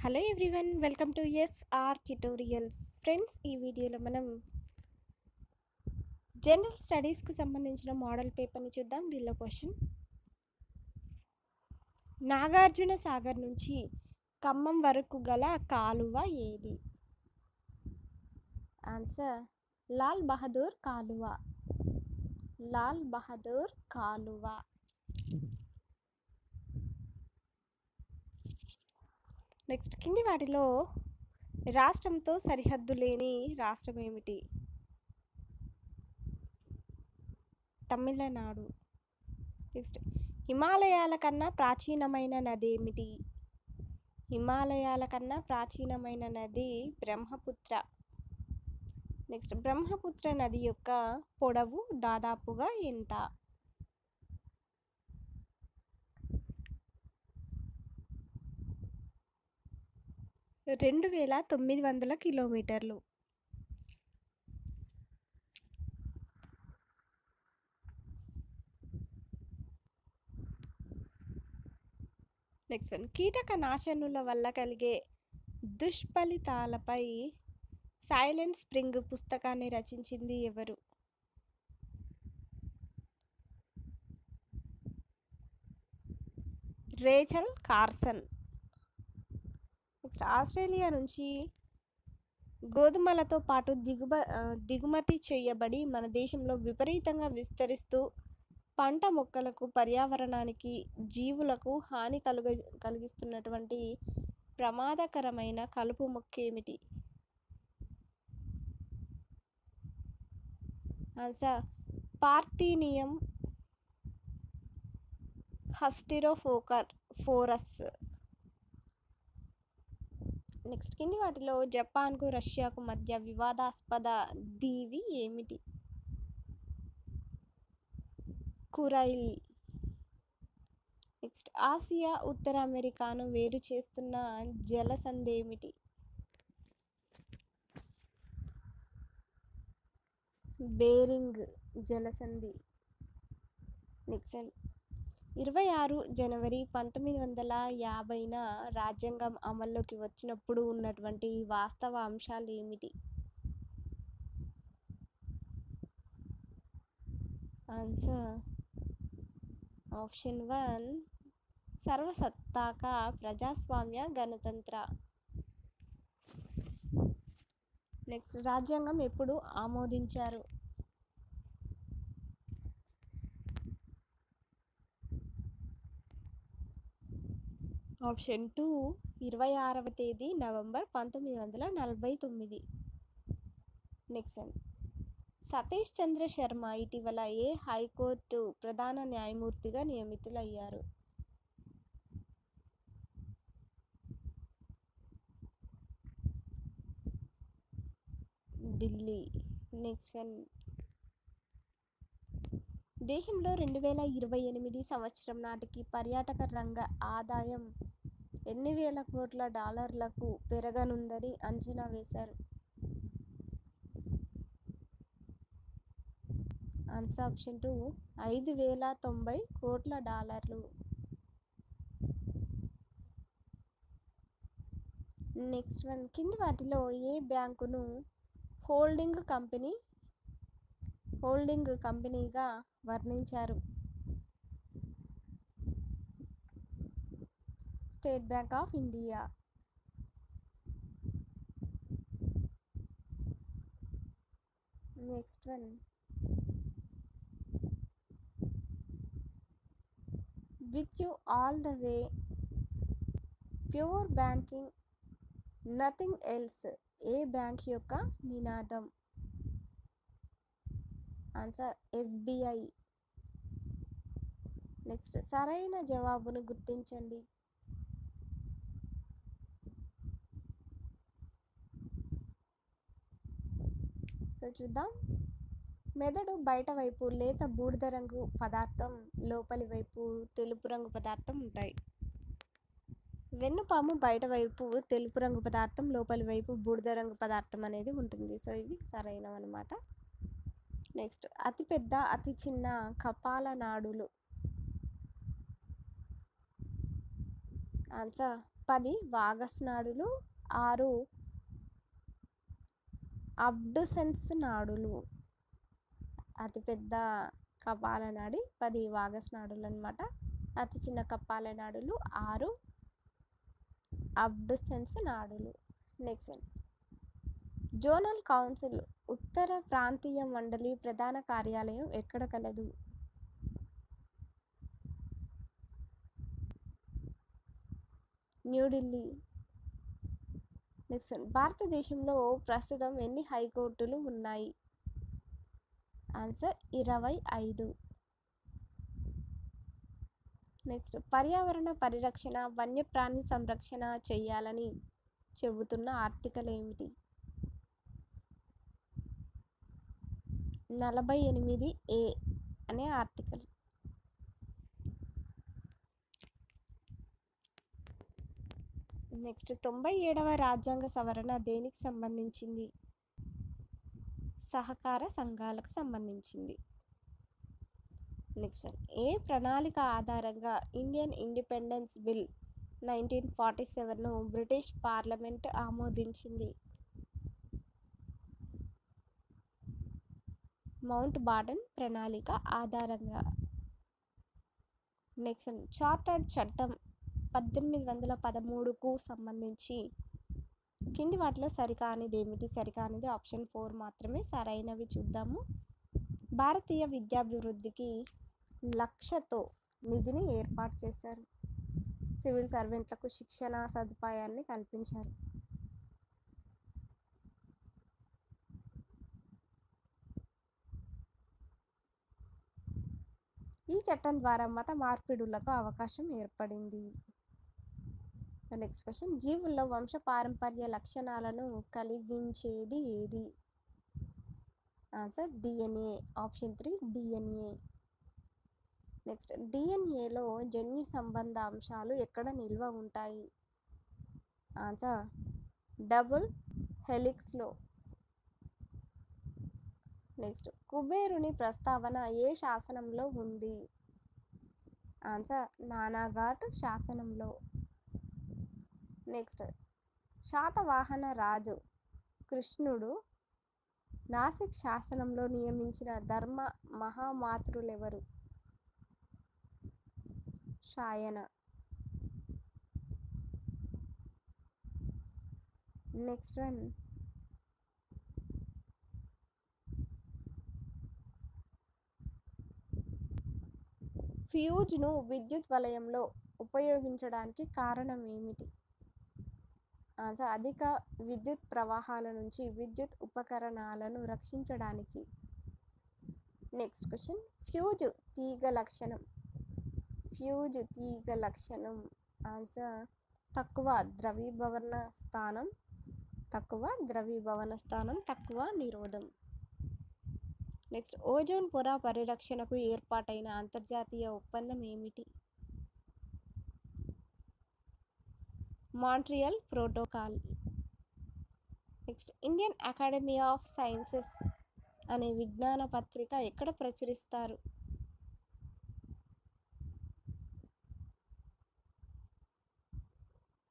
Hello everyone, welcome to SR tutorials. Friends, ఈ వీడియోలో మనం జనరల్ స్టడీస్కు సంబంధించిన మోడల్ పేపర్ని చూద్దాం. దీనిలో క్వశ్చన్: నాగార్జున సాగర్ నుంచి ఖమ్మం వరకు గల కాలువ ఏది? ఆన్సర్ లాల్ బహదూర్ కాలువ. లాల్ బహదూర్ కాలువ. నెక్స్ట్, కింది వాటిలో రాష్ట్రంతో సరిహద్దు లేని రాష్ట్రం ఏమిటి? తమిళనాడు. నెక్స్ట్, హిమాలయాల కన్నా ప్రాచీనమైన నది ఏమిటి? హిమాలయాల కన్నా ప్రాచీనమైన నది బ్రహ్మపుత్ర. నెక్స్ట్, బ్రహ్మపుత్ర నది యొక్క పొడవు దాదాపుగా ఎంత? 2900 కిలోమీటర్లు. నెక్స్ట్ వన్: కీటక నాశనుల వల్ల కలిగే దుష్ఫలితాలపై సైలెంట్ స్ప్రింగ్ పుస్తకాన్ని రచించింది ఎవరు? Rachel Carson. నెక్స్ట్, ఆస్ట్రేలియా నుంచి గోధుమలతో పాటు దిగుమతి చేయబడి మన దేశంలో విపరీతంగా విస్తరిస్తూ పంట మొక్కలకు, పర్యావరణానికి, జీవులకు హాని కలిగిస్తున్నటువంటి ప్రమాదకరమైన కలుపు మొక్క ఏమిటి? Answer parthenium హస్టిరోఫోరస్. నెక్స్ట్, కింది వాటిలో జపాన్కు రష్యాకు మధ్య వివాదాస్పద దీవి ఏమిటి? కురైల్. నెక్స్ట్, ఆసియా, ఉత్తర అమెరికాను వేరు చేస్తున్న జలసంధి ఏమిటి? బేరింగ్ జలసంధి. నెక్స్ట్, 26 జనవరి 1950న రాజ్యాంగం అమల్లోకి వచ్చినప్పుడు ఉన్నటువంటి వాస్తవ అంశాలు ఏమిటి? ఆన్సర్ ఆప్షన్ 1 సర్వసత్తాక ప్రజాస్వామ్య గణతంత్ర. నెక్స్ట్, రాజ్యాంగం ఎప్పుడు ఆమోదించారు? ఆప్షన్ 2 26వ తేదీ నవంబర్ 1949. నెక్స్ట్ వన్: సతీష్ చంద్ర శర్మ ఇటీవల ఏ హైకోర్టు ప్రధాన న్యాయమూర్తిగా నియమితులయ్యారు? ఢిల్లీ. నెక్స్ట్ వన్: దేశంలో 2028 సంవత్సరం నాటికి పర్యాటక రంగ ఆదాయం ఎన్ని వేల కోట్ల డాలర్లకు పెరగనుందని అంచనా వేశారు? ఆన్సర్ ఆప్షన్ 2 5090 కోట్ల డాలర్లు. నెక్స్ట్ వన్: కింది వాటిలో ఏ బ్యాంకును హోల్డింగ్ కంపెనీగా వర్ణించారు? State bank of India. Next one: with you all the way, pure banking, nothing else A bank యొక్క నినాదం? Answer SBI. నెక్స్ట్, సరైన జవాబును గుర్తించండి. సో చూద్దాం. మెదడు బయట వైపు లేత బూడిద రంగు పదార్థం, లోపలి వైపు తెలుపు రంగు పదార్థం ఉంటాయి. వెన్నుపాము బయట వైపు తెలుపు రంగు పదార్థం, లోపలి వైపు బూడిద రంగు పదార్థం అనేది ఉంటుంది. సో ఇవి సరైనవన్నమాట. నెక్స్ట్, అతిపెద్ద, అతి చిన్న కపాల నాడులు. ఆన్సర్ 10 వాగస్ నాడులు, 6 అబ్డుసెన్స్ నాడులు. అతిపెద్ద కపాల నాడి 10 వాగస్ నాడులు అనమాట. అతి చిన్న కపాల నాడులు 6 అబ్డుసెన్స్ నాడులు. నెక్స్ట్ వన్, జోనల్ కౌన్సిల్ ఉత్తర ప్రాంతీయ మండలి ప్రధాన కార్యాలయం ఎక్కడ కలదు? న్యూఢిల్లీ. నెక్స్ట్ వన్, భారతదేశంలో ప్రస్తుతం ఎన్ని హైకోర్టులు ఉన్నాయి? ఆన్సర్ 25. నెక్స్ట్, పర్యావరణ పరిరక్షణ, వన్యప్రాణి సంరక్షణ చేయాలని చెబుతున్న ఆర్టికల్ ఏమిటి? 48A అనే ఆర్టికల్. నెక్స్ట్, 97వ రాజ్యాంగ సవరణ దేనికి సంబంధించింది? సహకార సంఘాలకు సంబంధించింది. నెక్స్ట్ వన్, ఏ ప్రణాళిక ఆధారంగా ఇండియన్ ఇండిపెండెన్స్ బిల్ 1947ను బ్రిటిష్ పార్లమెంట్ ఆమోదించింది? మౌంట్ బాటన్ ప్రణాళిక ఆధారంగా. నెక్స్ట్ వన్, చార్టర్డ్ చట్టం 1813కు సంబంధించి కింది వాటిలో సరికానిది ఏమిటి? సరికానిది ఆప్షన్ 4 మాత్రమే. సరైనవి చూద్దాము. భారతీయ విద్యాభివృద్ధికి లక్ష్యతో నిధిని ఏర్పాటు చేశారు. సివిల్ సర్వెంట్లకు శిక్షణ సదుపాయాన్ని కల్పించారు. ఈ చట్టం ద్వారా మత మార్పిడులకు అవకాశం ఏర్పడింది. నెక్స్ట్ క్వశ్చన్, జీవుల్లో వంశపారంపర్య లక్షణాలను కలిగించేది ఏది? Answer DNA. Option 3 DNA. Next, డిఎన్ఏలో జన్యు సంబంధ అంశాలు ఎక్కడ నిల్వ ఉంటాయి? Answer double హెలిక్స్లో. నెక్స్ట్, కుబేరుని ప్రస్తావన ఏ శాసనంలో ఉంది? ఆన్సర్ నానాఘాట్ శాసనంలో. నెక్స్ట్, శాతవాహన రాజు కృష్ణుడు నాసిక్ శాసనంలో నియమించిన ధర్మ మహామాతృలెవరు? శాయన. నెక్స్ట్ వన్, ఫ్యూజ్ను విద్యుత్ వలయంలో ఉపయోగించడానికి కారణం ఏమిటి? ఆన్సర్ అధిక విద్యుత్ ప్రవాహాల నుంచి విద్యుత్ ఉపకరణాలను రక్షించడానికి. నెక్స్ట్ క్వశ్చన్, ఫ్యూజ్ తీగ లక్షణం. ఫ్యూజ్ తీగ లక్షణం ఆన్సర్ తక్కువ ద్రవీభవన స్థానం, తక్కువ నిరోధం. నెక్స్ట్, ఓజోన్ పొర పరిరక్షణకు ఏర్పాటైన అంతర్జాతీయ ఒప్పందం ఏమిటి? Montreal protocol. Next, Indian academy of sciences అనే విజ్ఞాన పత్రిక ఎక్కడ ప్రచురిస్తారు?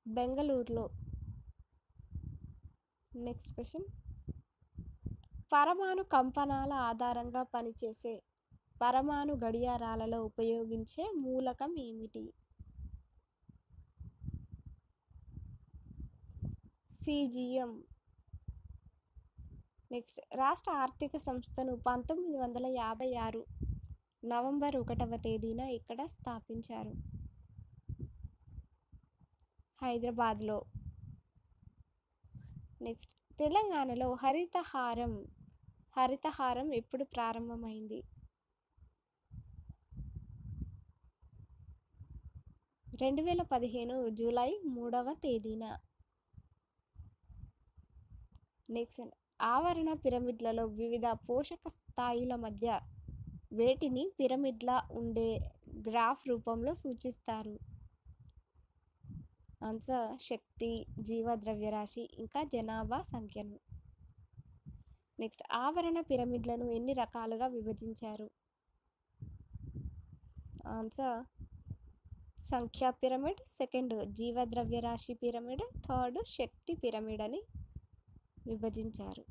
బెంగళూరులో. నెక్స్ట్ క్వశ్చన్, పరమాణు కంపనాల ఆధారంగా పనిచేసే పరమాణు గడియారాలలో ఉపయోగించే మూలకం ఏమిటి? సీజియం. నెక్స్ట్, రాష్ట్ర ఆర్థిక సంస్థను 1956 నవంబర్ 1వ తేదీన ఇక్కడ స్థాపించారు? హైదరాబాద్లో. నెక్స్ట్, తెలంగాణలో హరితహారం ఎప్పుడు ప్రారంభమైంది? 2015 జూలై 3వ తేదీన. నెక్స్ట్, ఆవరణ పిరమిడ్లలో వివిధ పోషక స్థాయిల మధ్య వేటిని పిరమిడ్లా ఉండే గ్రాఫ్ రూపంలో సూచిస్తారు? ఆన్సర్ శక్తి, జీవద్రవ్యరాశి ఇంకా జనాభా సంఖ్యను. నెక్స్ట్, ఆవరణ పిరమిడ్లను ఎన్ని రకాలుగా విభజించారు? ఆన్సర్ సంఖ్యా పిరమిడ్, సెకండ్ జీవద్రవ్యరాశి పిరమిడ్, థర్డ్ శక్తి పిరమిడ్ అని విభజించారు.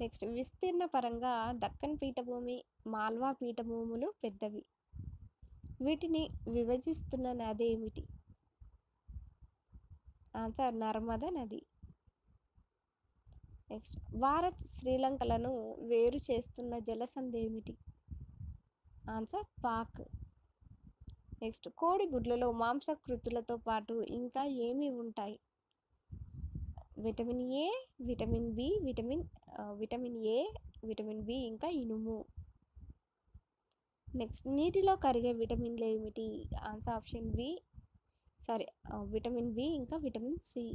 నెక్స్ట్ విస్తీర్ణ పరంగా దక్కన్ పీఠభూమి, మాల్వా పీఠభూములు పెద్దవి. వీటిని విభజిస్తున్న నది ఏమిటి? ఆన్సర్ నర్మదా నది. నెక్స్ట్ భారత్ శ్రీలంకలను వేరు చేస్తున్న జలసంధి ఏమిటి? ఆన్సర్ పాక్. నెక్స్ట్ కోడి గుడ్లలో మాంసకృతులతో పాటు ఇంకా ఏమి ఉంటాయి? Vitamin A, vitamin B, vitamin A, vitamin B ఇంకా ఇనుము. నెక్స్ట్ నీటిలో కరిగే విటమిన్లు ఏమిటి? Answer option B, vitamin B ఇంకా విటమిన్ సి.